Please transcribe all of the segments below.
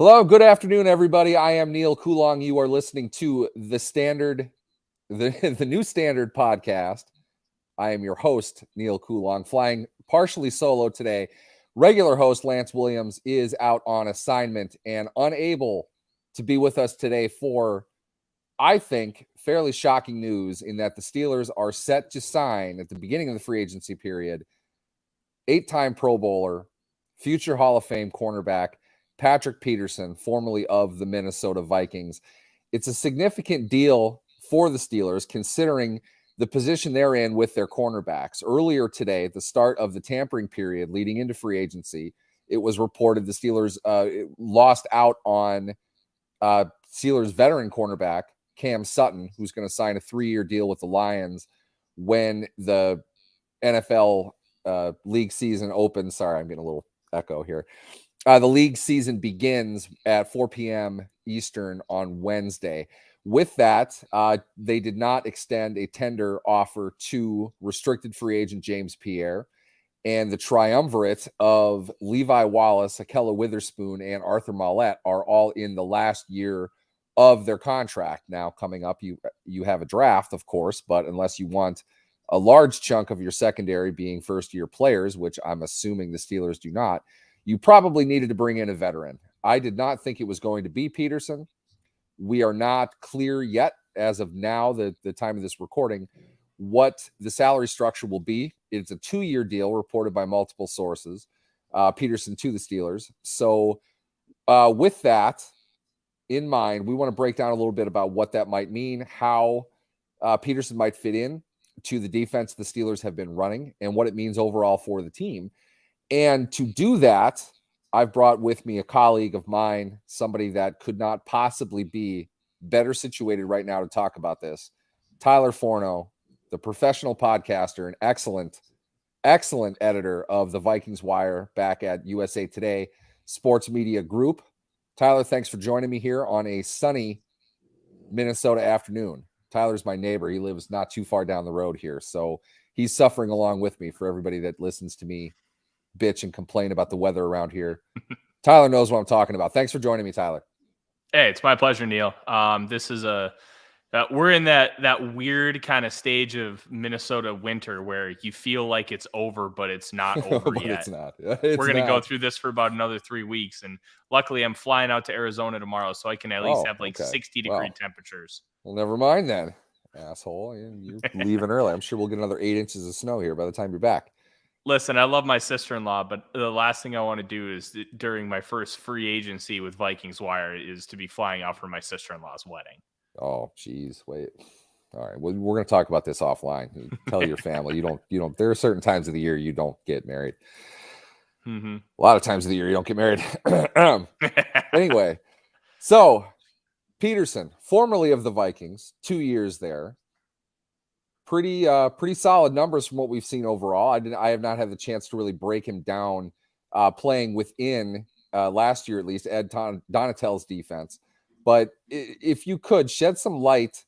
Hello, good afternoon, everybody. I am Neal Coulong. You are listening to the New Standard podcast. I am your host, Neal Coulong, flying partially solo today. Regular host Lance Williams is out on assignment and unable to be with us today for, I think, fairly shocking news in that the Steelers are set to sign at the beginning of the free agency period 8-time Pro Bowler, future Hall of Fame cornerback, Patrick Peterson, formerly of the Minnesota Vikings. It's a significant deal for the Steelers considering the position they're in with their cornerbacks. Earlier today, at the start of the tampering period leading into free agency, it was reported the Steelers lost out on Steelers veteran cornerback Cam Sutton, who's going to sign a 3-year deal with the Lions when the NFL league season opens. Sorry, I'm getting a little echo here. The league season begins at 4 p.m. Eastern on Wednesday. With that, they did not extend a tender offer to restricted free agent James Pierre, and the triumvirate of Levi Wallace, Akella Witherspoon, and Arthur Maulet are all in the last year of their contract. Now, coming up, you have a draft, of course, but unless you want a large chunk of your secondary being first-year players, which I'm assuming the Steelers do not, you probably needed to bring in a veteran. I did not think it was going to be Peterson. We are not clear yet, as of now, the time of this recording, what the salary structure will be. It's a 2-year deal reported by multiple sources, Peterson to the Steelers. So with that in mind, we want to break down a little bit about what that might mean, how Peterson might fit in to the defense the Steelers have been running, and what it means overall for the team. And to do that, I've brought with me a colleague of mine, somebody that could not possibly be better situated right now to talk about this. Tyler Forness, the professional podcaster and excellent editor of the Vikings Wire back at USA Today Sports Media Group. Tyler, thanks for joining me here on a sunny Minnesota afternoon. Tyler's my neighbor. He lives not too far down the road here, so he's suffering along with me for everybody that listens to me bitch and complain about the weather around here. Tyler knows what I'm talking about. Thanks for joining me, Tyler. Hey, it's my pleasure, Neal. This is we're in that weird kind of stage of Minnesota winter where you feel like it's over, but it's not over but yet. It's not. We're going to go through this for about another 3 weeks. And luckily I'm flying out to Arizona tomorrow, so I can at least have 60-degree temperatures. Well, never mind then, asshole. You're leaving early. I'm sure we'll get another 8 inches of snow here by the time you're back. Listen, I love my sister-in-law, but the last thing I want to do is during my first free agency with Vikings Wire is to be flying out for my sister-in-law's wedding. Oh, geez. Wait. All right. Well, we're going to talk about this offline. You tell your family you don't. There are certain times of the year you don't get married. Mm-hmm. A lot of times of the year you don't get married. Anyway, so Peterson, formerly of the Vikings, 2 years there. Pretty solid numbers from what we've seen overall. I have not had the chance to really break him down playing within last year, at least, Ed Donatell's defense. But if you could shed some light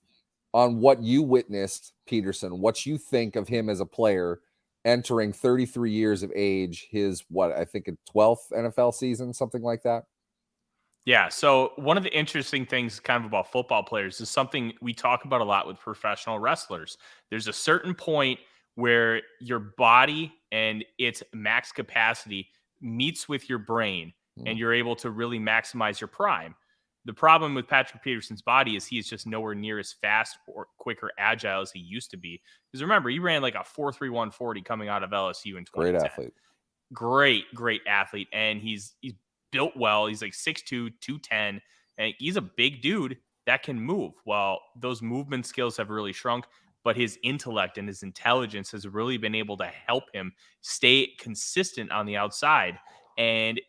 on what you witnessed, Peterson, what you think of him as a player entering 33 years of age, his, I think a 12th NFL season, something like that. Yeah, so one of the interesting things kind of about football players is something we talk about a lot with professional wrestlers. There's a certain point where your body and its max capacity meets with your brain, and you're able to really maximize your prime. The problem with Patrick Peterson's body is he is just nowhere near as fast or quick or agile as he used to be. Because remember, he ran like a 4.31 40 coming out of LSU in 2010. Great athlete. Great athlete. And he's built well. He's like 6'2", 210, and he's a big dude that can move. Well, those movement skills have really shrunk, but his intellect and his intelligence has really been able to help him stay consistent on the outside. And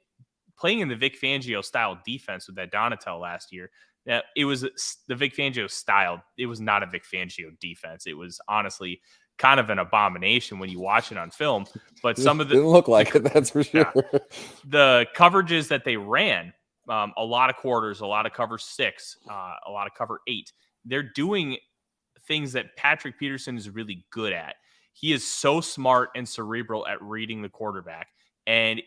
playing in the Vic Fangio style defense with that Donatell last year, it was the Vic Fangio style. It was not a Vic Fangio defense. It was honestly kind of an abomination when you watch it on film, but some of the didn't look like it, that's for sure. Yeah, the coverages that they ran, a lot of quarters, a lot of cover 6, a lot of cover 8. They're doing things that Patrick Peterson is really good at. He is so smart and cerebral at reading the quarterback, and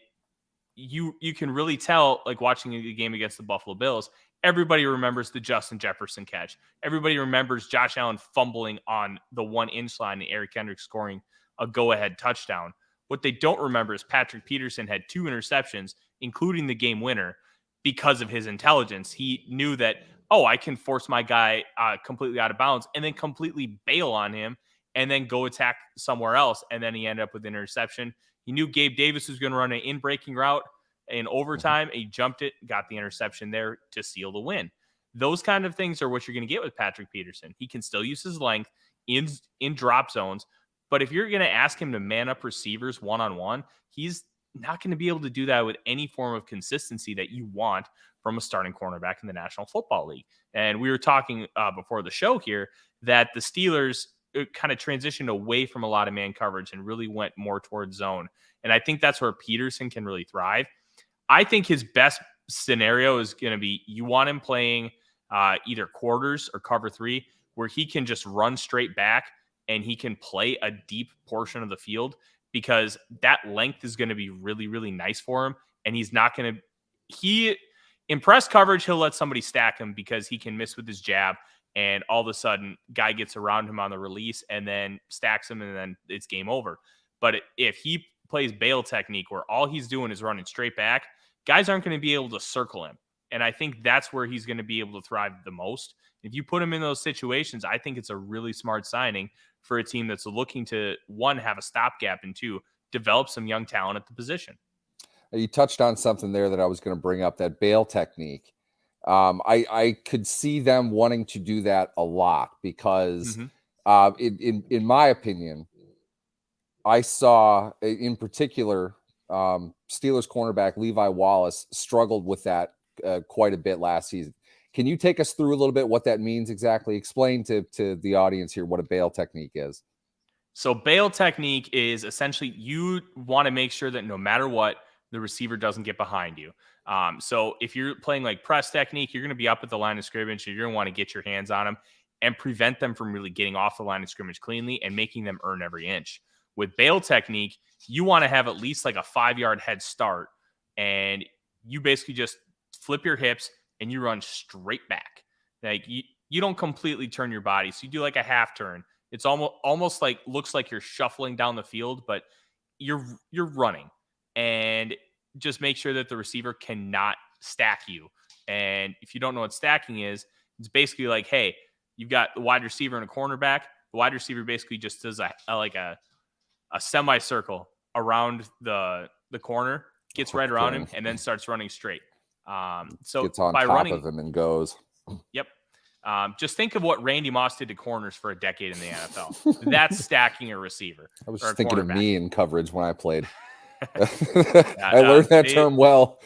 you can really tell, like watching the game against the Buffalo Bills, everybody remembers the Justin Jefferson catch. Everybody remembers Josh Allen fumbling on the 1-inch line and Eric Kendricks scoring a go-ahead touchdown. What they don't remember is Patrick Peterson had 2 interceptions, including the game winner, because of his intelligence. He knew that, oh, I can force my guy completely out of bounds and then completely bail on him and then go attack somewhere else. And then he ended up with an interception. He knew Gabe Davis was going to run an in-breaking route in overtime. He jumped it, got the interception there to seal the win. Those kind of things are what you're going to get with Patrick Peterson. He can still use his length in drop zones, but if you're going to ask him to man up receivers one-on-one, he's not going to be able to do that with any form of consistency that you want from a starting cornerback in the National Football League. And we were talking before the show here that the Steelers kind of transitioned away from a lot of man coverage and really went more towards zone. And I think that's where Peterson can really thrive. I think his best scenario is going to be you want him playing either quarters or cover 3, where he can just run straight back and he can play a deep portion of the field, because that length is going to be really, really nice for him. And he's not going to, in press coverage, he'll let somebody stack him because he can miss with his jab. And all of a sudden, guy gets around him on the release and then stacks him, and then it's game over. But if he plays bail technique where all he's doing is running straight back, guys aren't going to be able to circle him. And I think that's where he's going to be able to thrive the most. If you put him in those situations, I think it's a really smart signing for a team that's looking to, 1, have a stopgap, and 2, develop some young talent at the position. You touched on something there that I was going to bring up, that bail technique. I could see them wanting to do that a lot because in my opinion, I saw in particular Steelers cornerback Levi Wallace struggled with that quite a bit last season. Can you take us through a little bit what that means exactly? Explain to the audience here what a bail technique is. So bail technique is essentially you want to make sure that no matter what, the receiver doesn't get behind you. So if you're playing like press technique, you're going to be up at the line of scrimmage. You're going to want to get your hands on them and prevent them from really getting off the line of scrimmage cleanly and making them earn every inch. With bail technique, you want to have at least like a 5-yard head start, and you basically just flip your hips and you run straight back. Like you don't completely turn your body. So you do like a half turn. It's almost like looks like you're shuffling down the field, but you're running. And just make sure that the receiver cannot stack you. And if you don't know what stacking is, it's basically like, hey, you've got the wide receiver and a cornerback. The wide receiver basically just does a semicircle around the corner, gets right around him, and then starts running straight. So gets on by top running of him and goes. Yep. Just think of what Randy Moss did to corners for a decade in the NFL. That's stacking a receiver. I was just thinking of me in coverage when I played. I learned that term well.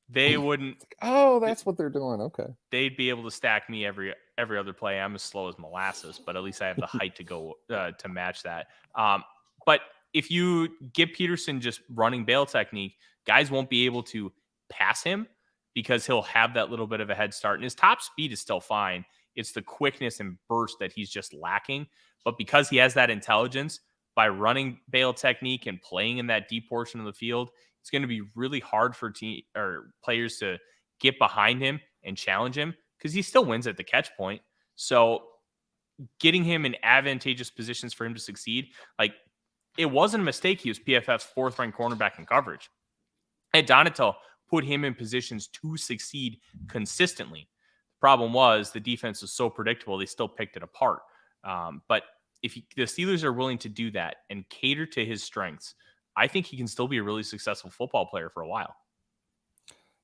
They wouldn't. Oh, that's what they're doing. Okay. They'd be able to stack me every other play. I'm as slow as molasses, but at least I have the height to go to match that. But if you get Peterson just running bail technique, guys won't be able to pass him because he'll have that little bit of a head start. And his top speed is still fine. It's the quickness and burst that he's just lacking. But because he has that intelligence, by running bail technique and playing in that deep portion of the field, it's going to be really hard for players to get behind him and challenge him because he still wins at the catch point. So getting him in advantageous positions for him to succeed, like it wasn't a mistake. He was PFF's 4th-ranked cornerback in coverage. And Donatel put him in positions to succeed consistently. The problem was the defense was so predictable, they still picked it apart. But if the Steelers are willing to do that and cater to his strengths, I think he can still be a really successful football player for a while.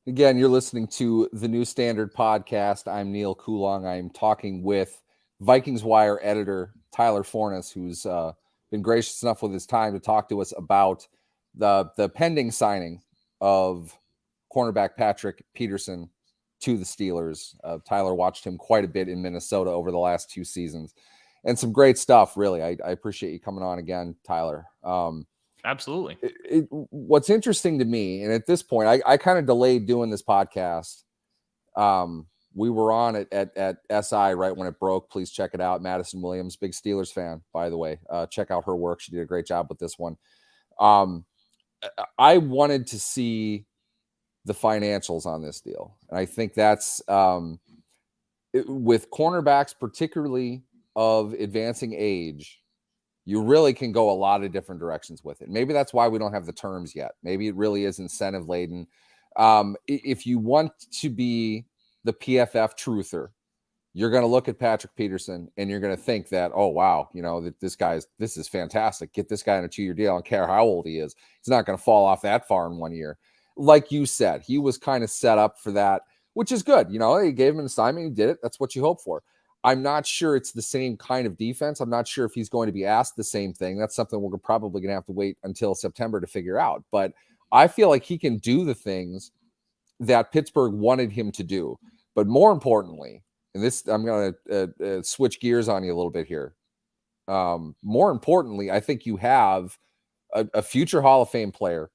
Again, you're listening to the New Standard Podcast. I'm Neal Coulong. I'm talking with Vikings Wire editor Tyler Forness, who's been gracious enough with his time to talk to us about the pending signing of cornerback Patrick Peterson to the Steelers. Tyler watched him quite a bit in Minnesota over the last 2 seasons. And some great stuff, really. I appreciate you coming on again, Tyler. Absolutely. What's interesting to me, and at this point, I kind of delayed doing this podcast. We were on it at SI right when it broke. Please check it out. Madison Williams, big Steelers fan, by the way. Check out her work. She did a great job with this one. I wanted to see the financials on this deal. And I think that's with cornerbacks, particularly of advancing age, you really can go a lot of different directions with it. Maybe that's why we don't have the terms yet. Maybe it really is incentive laden. If you want to be the PFF truther, you're going to look at Patrick Peterson and you're going to think that, oh, wow, this is fantastic. Get this guy on a 2-year deal. I don't care how old he is. He's not going to fall off that far in 1 year. Like you said, he was kind of set up for that, which is good. They gave him an assignment. He did it. That's what you hope for. I'm not sure it's the same kind of defense. I'm not sure if he's going to be asked the same thing. That's something we're probably going to have to wait until September to figure out. But I feel like he can do the things that Pittsburgh wanted him to do. But more importantly, and this, I'm going to switch gears on you a little bit here. More importantly, I think you have a future Hall of Fame player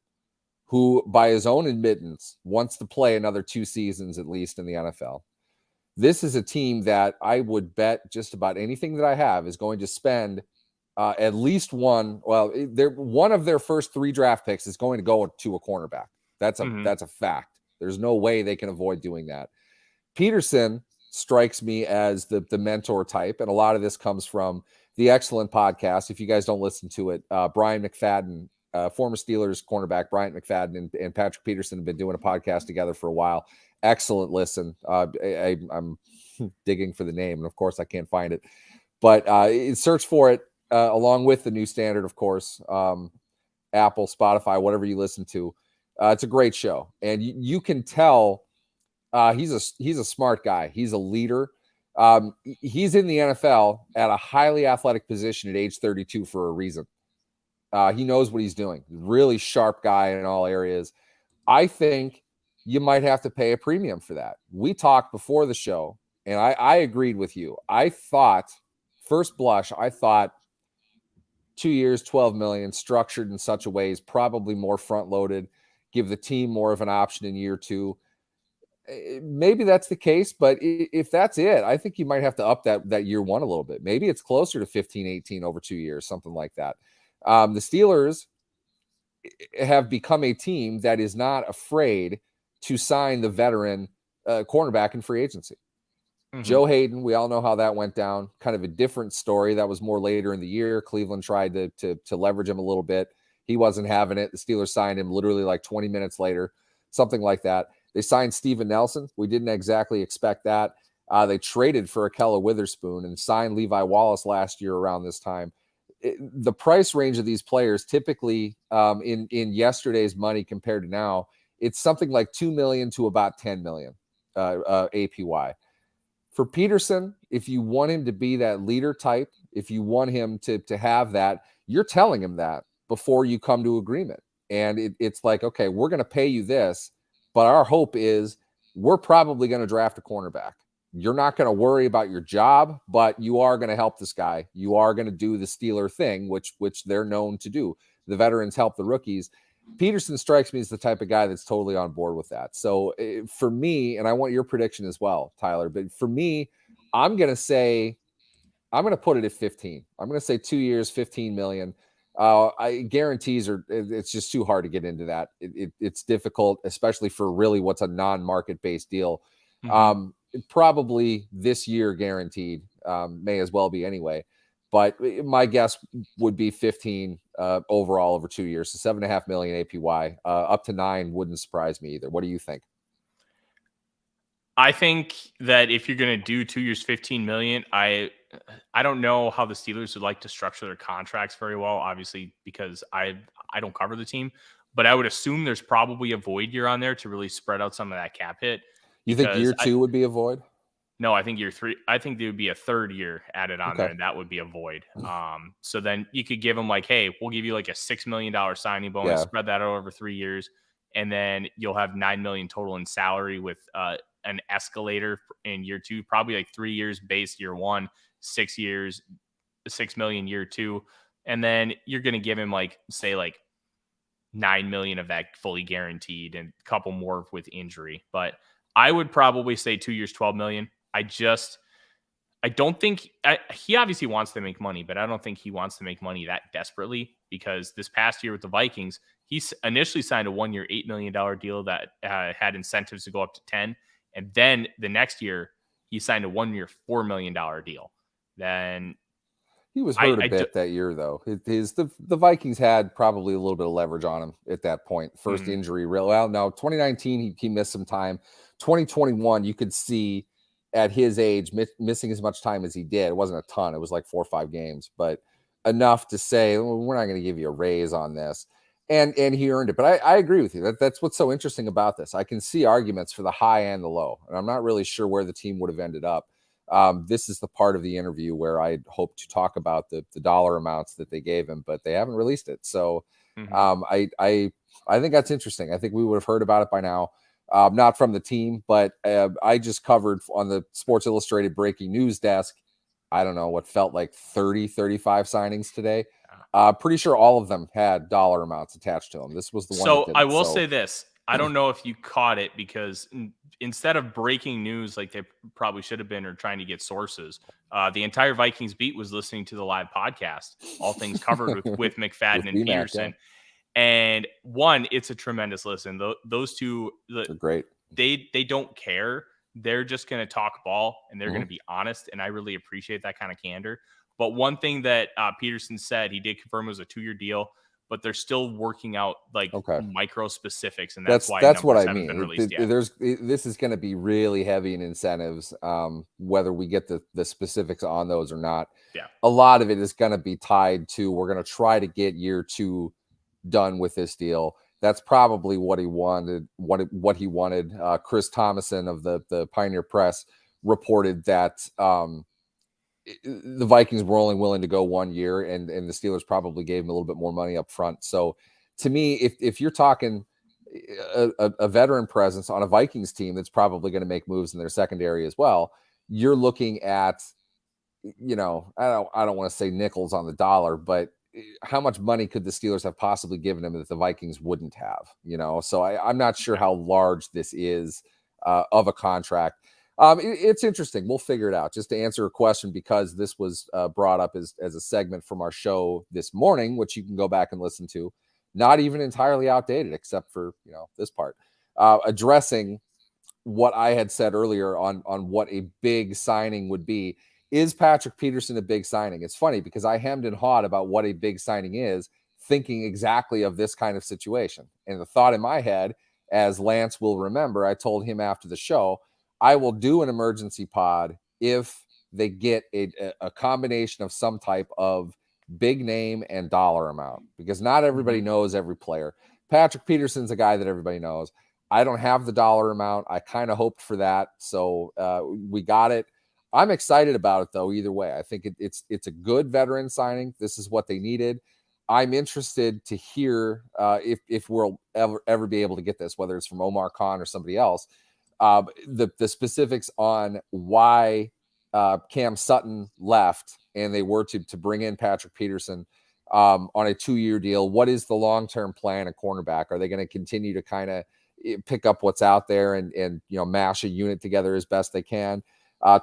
who, by his own admittance, wants to play another 2 seasons at least in the NFL. This is a team that I would bet just about anything that I have is going to spend at least one. Well, one of their first 3 draft picks is going to go to a cornerback. That's a fact. There's no way they can avoid doing that. Peterson strikes me as the mentor type, and a lot of this comes from the excellent podcast. If you guys don't listen to it, Brian McFadden, former Steelers cornerback Brian McFadden and Patrick Peterson have been doing a podcast together for a while. Excellent listen. I'm digging for the name, and of course I can't find it, but search for it along with the New Standard, of course, Apple, Spotify, whatever you listen to. It's a great show, and you can tell he's a smart guy. He's a leader. He's in the NFL at a highly athletic position at age 32 for a reason. He knows what he's doing. Really sharp guy in all areas. I think you might have to pay a premium for that. We talked before the show, and I agreed with you. I thought, first blush, 2 years, $12 million, structured in such a way is probably more front-loaded, give the team more of an option in year 2. Maybe that's the case, but if that's it, I think you might have to up that year 1 a little bit. Maybe it's closer to 15, 18 over 2 years, something like that. The Steelers have become a team that is not afraid to sign the veteran cornerback in free agency. Joe Hayden, we all know how that went down. Kind of a different story. That was more later in the year. Cleveland tried to leverage him a little bit. He wasn't having it. The Steelers signed him literally like 20 minutes later, something like that. They signed Steven Nelson. We didn't exactly expect that. They traded for Akella Witherspoon and signed Levi Wallace last year around this time. The price range of these players typically in yesterday's money compared to now, it's something like $2 million to about $10 million APY. For Peterson, if you want him to be that leader type, if you want him to have that, you're telling him that before you come to agreement. And it's like, okay, we're going to pay you this, but our hope is we're probably going to draft a cornerback. You're not going to worry about your job, but you are going to help this guy. You are going to do the Steeler thing, which they're known to do. The veterans help the rookies. Peterson strikes me as the type of guy that's totally on board with that. So for me, and I want your prediction as well, Tyler, but for me, I'm going to put it at 15. I'm going to say 2 years, 15 million. Guarantees it's just too hard to get into that. It's difficult, especially for really what's a non-market based deal. Probably this year guaranteed, may as well be anyway. But my guess would be 15 overall over 2 years. So $7.5 million APY, up to 9 wouldn't surprise me either. What do you think? I think that if you're going to do 2 years, 15 million, I don't know how the Steelers would like to structure their contracts very well, obviously, because I don't cover the team, but I would assume there's probably a void year on there to really spread out some of that cap hit. You think year 2 would be a void? No, I think year 3. I think there would be a third year added on there, and that would be a void. So then you could give them like, hey, we'll give you like a $6 million signing bonus, spread that out over 3 years, and then you'll have $9 million total in salary with an escalator in year 2, probably like 3 years base year 1, 6 years, $6 million year 2, and then you're going to give him like say like $9 million of that fully guaranteed and a couple more with injury. But I would probably say 2 years, $12 million. I don't think he obviously wants to make money, but I don't think he wants to make money that desperately, because this past year with the Vikings, He initially signed a 1-year, $8 million deal that had incentives to go up to 10. And then the next year, he signed a 1-year, $4 million deal. Then he was hurt a bit that year, though. The Vikings had probably a little bit of leverage on him at that point. First injury, well, no, 2019 he missed some time. 2021, you could see at his age missing as much time as he did. It wasn't a ton. It was like 4 or 5 games, but enough to say, well, we're not going to give you a raise on this. And he earned it. But I agree with you. That's what's so interesting about this. I can see arguments for the high and the low, and I'm not really sure where the team would have ended up. This is the part of the interview where I hope to talk about the dollar amounts that they gave him, but they haven't released it. So I think that's interesting. I think we would have heard about it by now. Not from the team, but I just covered on the Sports Illustrated breaking news desk, I don't know, what felt like 30, 35 signings today. Pretty sure all of them had dollar amounts attached to them. This was the one. So I will say this. I don't know if you caught it, because instead of breaking news like they probably should have been, or trying to get sources, the entire Vikings beat was listening to the live podcast, All Things Covered with McFadden and Peterson. Yeah. And one, it's a tremendous listen. Those two, they're great. They don't care. They're just going to talk ball, and they're going to be honest. And I really appreciate that kind of candor. But one thing that Peterson said, he did confirm it was a 2-year deal, but they're still working out micro specifics, and that's why what I mean. This is going to be really heavy in incentives, whether we get the specifics on those or not. Yeah, a lot of it is going to be tied to, we're going to try to get year 2 done with this deal. That's probably what he wanted. What he wanted. Chris Thomason of the Pioneer Press reported that the Vikings were only willing to go 1 year, and the Steelers probably gave him a little bit more money up front. So to me, if you're talking a veteran presence on a Vikings team that's probably going to make moves in their secondary as well, you're looking at, I don't want to say nickels on the dollar, but how much money could the Steelers have possibly given him that the Vikings wouldn't have? So I'm not sure how large this is of a contract. It's interesting. We'll figure it out. Just to answer a question, because this was brought up as a segment from our show this morning, which you can go back and listen to. Not even entirely outdated, except for this part, addressing what I had said earlier on what a big signing would be. Is Patrick Peterson a big signing? It's funny because I hemmed and hawed about what a big signing is, thinking exactly of this kind of situation. And the thought in my head, as Lance will remember, I told him after the show, I will do an emergency pod if they get a combination of some type of big name and dollar amount, because not everybody knows every player. Patrick Peterson's a guy that everybody knows. I don't have the dollar amount. I kind of hoped for that. So we got it. I'm excited about it, though, either way. I think it's a good veteran signing. This is what they needed. I'm interested to hear if we'll ever be able to get this, whether it's from Omar Khan or somebody else. The specifics on why Cam Sutton left and they were to bring in Patrick Peterson on a 2-year deal. What is the long-term plan at cornerback? Are they going to continue to kind of pick up what's out there and mash a unit together as best they can?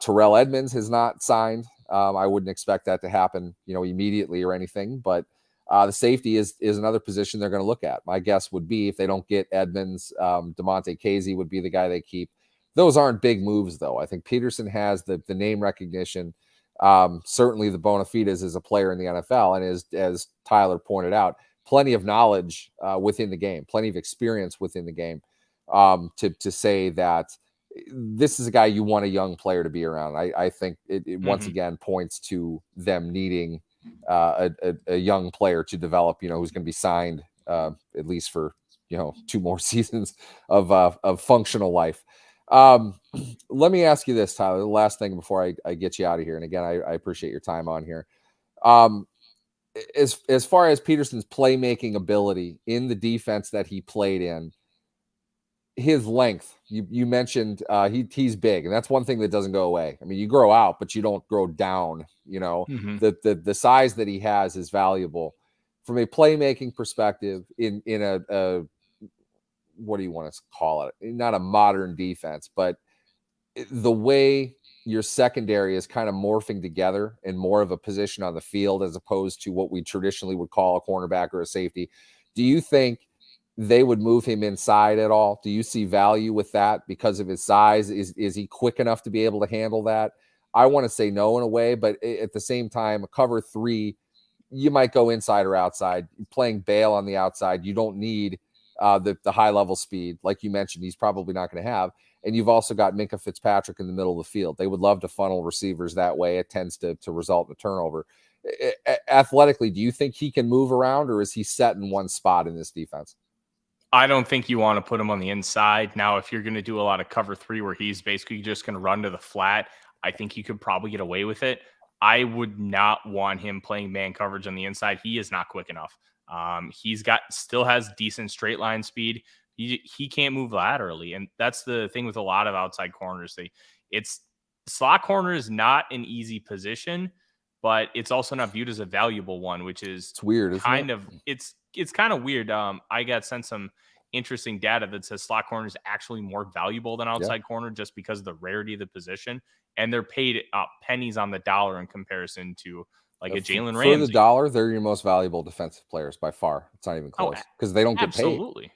Terrell Edmonds has not signed. I wouldn't expect that to happen, immediately or anything, but the safety is another position they're going to look at. My guess would be if they don't get Edmonds, DeMonte Casey would be the guy they keep. Those aren't big moves, though. I think Peterson has the name recognition, certainly the bona fides as a player in the NFL, and as Tyler pointed out, plenty of knowledge within the game, plenty of experience within the game to say that this is a guy you want a young player to be around. I think it once again points to them needing a young player to develop, who's going to be signed at least for 2 more seasons of functional life. Let me ask you this, Tyler, the last thing before I get you out of here. And again, I appreciate your time on here. As far as Peterson's playmaking ability in the defense that he played in, his length, you mentioned he's big, and that's one thing that doesn't go away. I mean, you grow out, but you don't grow down. The size that he has is valuable from a playmaking perspective in a what do you want to call it? Not a modern defense, but the way your secondary is kind of morphing together in more of a position on the field as opposed to what we traditionally would call a cornerback or a safety. Do you think they would move him inside at all? Do you see value with that because of his size? Is he quick enough to be able to handle that? I want to say no in a way, but at the same time, a cover 3, you might go inside or outside. Playing Bale on the outside, you don't need the high level speed. Like you mentioned, he's probably not going to have. And you've also got Minkah Fitzpatrick in the middle of the field. They would love to funnel receivers that way. It tends to result in a turnover. Athletically, do you think he can move around, or is he set in one spot in this defense? I don't think you want to put him on the inside. Now, if you're going to do a lot of cover 3 where he's basically just going to run to the flat, I think you could probably get away with it. I would not want him playing man coverage on the inside. He is not quick enough. Still has decent straight line speed. He can't move laterally. And that's the thing with a lot of outside corners. Slot corner is not an easy position, but it's also not viewed as a valuable one, which is it's weird. It's kind of weird. I got sent some interesting data that says slot corner is actually more valuable than outside corner just because of the rarity of the position, and they're paid pennies on the dollar in comparison to like a Jalen Ramsey. For the dollar, they're your most valuable defensive players by far. It's not even close because they don't get paid. Absolutely,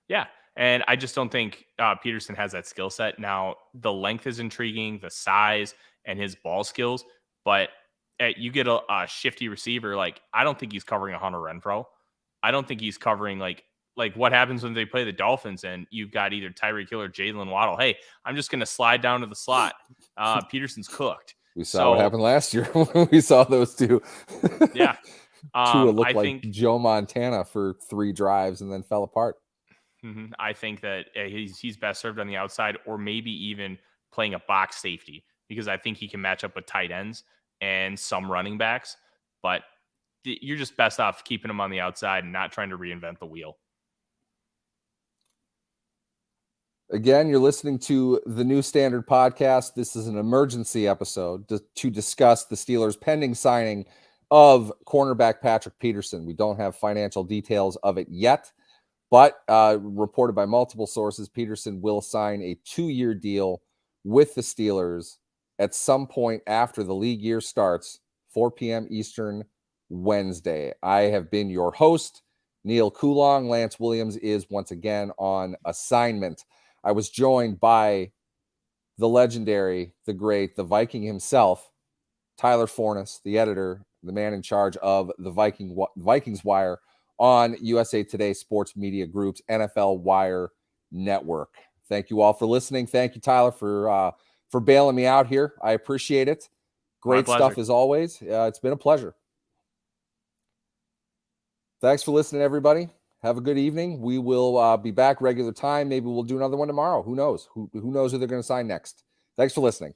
yeah. And I just don't think Peterson has that skill set. Now, the length is intriguing, the size, and his ball skills, but you get a shifty receiver. Like, I don't think he's covering a Hunter Renfrow. I don't think he's covering like what happens when they play the Dolphins and you've got either Tyreek Hill or Jalen Waddle. Hey, I'm just going to slide down to the slot. Peterson's cooked. We saw what happened last year when we saw those two. Yeah. Tua looked like Joe Montana for 3 drives and then fell apart. I think that he's best served on the outside, or maybe even playing a box safety, because I think he can match up with tight ends and some running backs, but you're just best off keeping him on the outside and not trying to reinvent the wheel. Again, you're listening to the New Standard Podcast. This is an emergency episode to discuss the Steelers' pending signing of cornerback Patrick Peterson. We don't have financial details of it yet, but reported by multiple sources, Peterson will sign a 2-year deal with the Steelers at some point after the league year starts, 4 p.m. Eastern, Wednesday. I have been your host, Neal Coulong. Lance Williams is once again on assignment. I was joined by the legendary, the great, the Viking himself, Tyler Forness, the editor, the man in charge of the Vikings Wire on USA Today Sports Media Group's NFL Wire Network. Thank you all for listening. Thank you, Tyler, for bailing me out here. I appreciate it. Great stuff as always. It's been a pleasure. Thanks for listening, everybody. Have a good evening. We will be back regular time. Maybe we'll do another one tomorrow. Who knows? Who knows who they're going to sign next? Thanks for listening.